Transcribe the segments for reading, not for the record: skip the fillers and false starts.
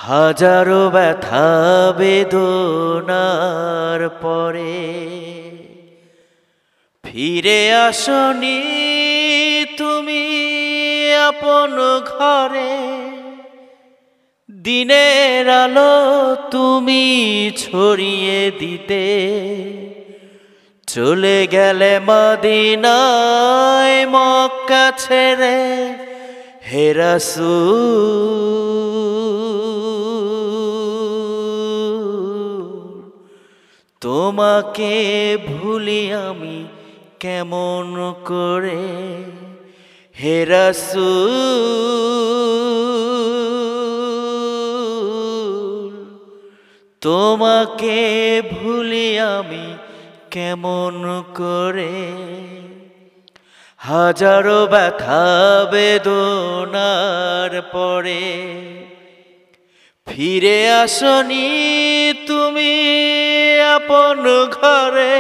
হাজারো ব্যথা বেদনার পরে ফিরে আসনি তুমি আপন ঘরে। দিনের আলো তুমি ছড়িয়ে দিতে চলে গেলে মদিনায় মক্কা ছেড়ে। হে রাসূল তোমাকে ভুলি আমি কেমন করে। হে রাসূল তোমাকে ভুলি আমি কেমন করে। হাজারো ব্যথা বেদনার পরে ফিরে আসনি তুমি আপন ঘরে।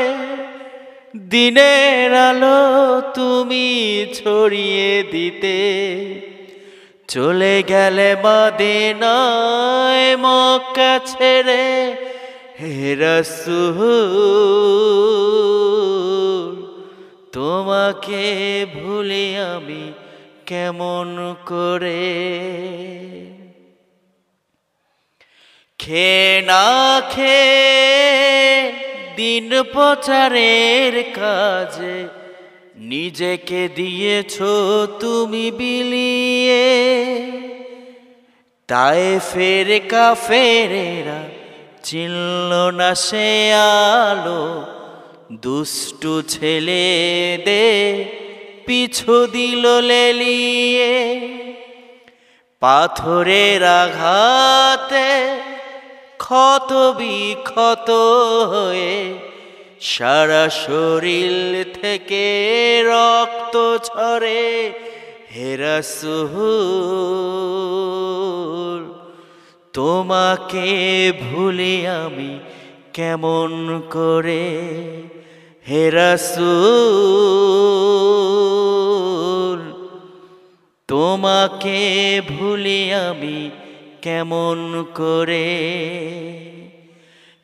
দিনের আলো তুমি ছড়িয়ে দিতে চলে গেলে মদিনায় মক্কা ছেড়ে। হে রাসূল তোমাকে ভুলি আমি কেমন করে। খেয়ে না খেয়ে দিন প্রচারের কাজে নিজেকে দিয়েছো তুমি বিলিয়ে। তায়েফের কাফেরেরা চিনল না সে আলো, দুষ্টু ছেলেদের পিছু দিল লেলিয়ে। পাথরের আঘাতে ক্ষত বিক্ষত হয়ে সারা শরীর থেকে রক্ত ঝরে। হে রাসূল তোমাকে ভুলি আমি কেমন করে। হে রাসূল তোমাকে ভুলি আমি কেমন করে।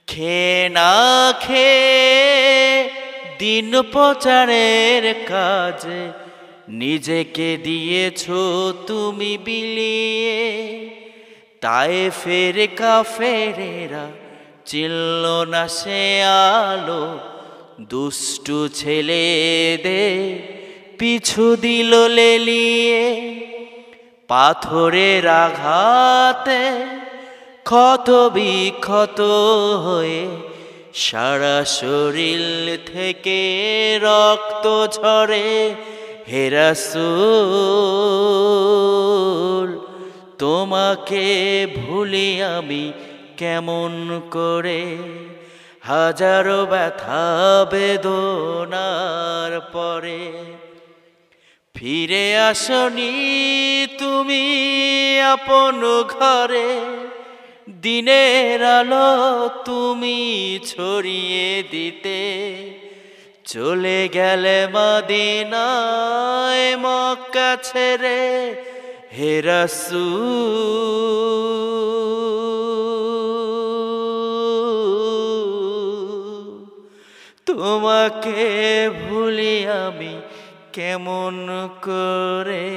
খেয়ে না খেয়ে দিন প্রচারের কাজে নিজেকে দিয়েছো তুমি বিলিয়ে। তায়েফের কাফেরেরা চিনল না সে আলো, দুষ্টু ছেলেদের পিছু দিল লেলিয়ে। পাথরের আঘাতে ক্ষত বিক্ষত হয়ে সারা শরীর থেকে রক্ত ঝরে। হে রাসূল তোমাকে ভুলি আমি কেমন করে। হাজারো ব্যথা বেদনার পরে ফিরে আসনি তুমি আপন ঘরে। দিনের আলো তুমি ছড়িয়ে দিতে চলে গেলে মদিনায় মক্কা ছেড়ে। হে রাসূল তোমাকে ভুলি আমি কেমন করে।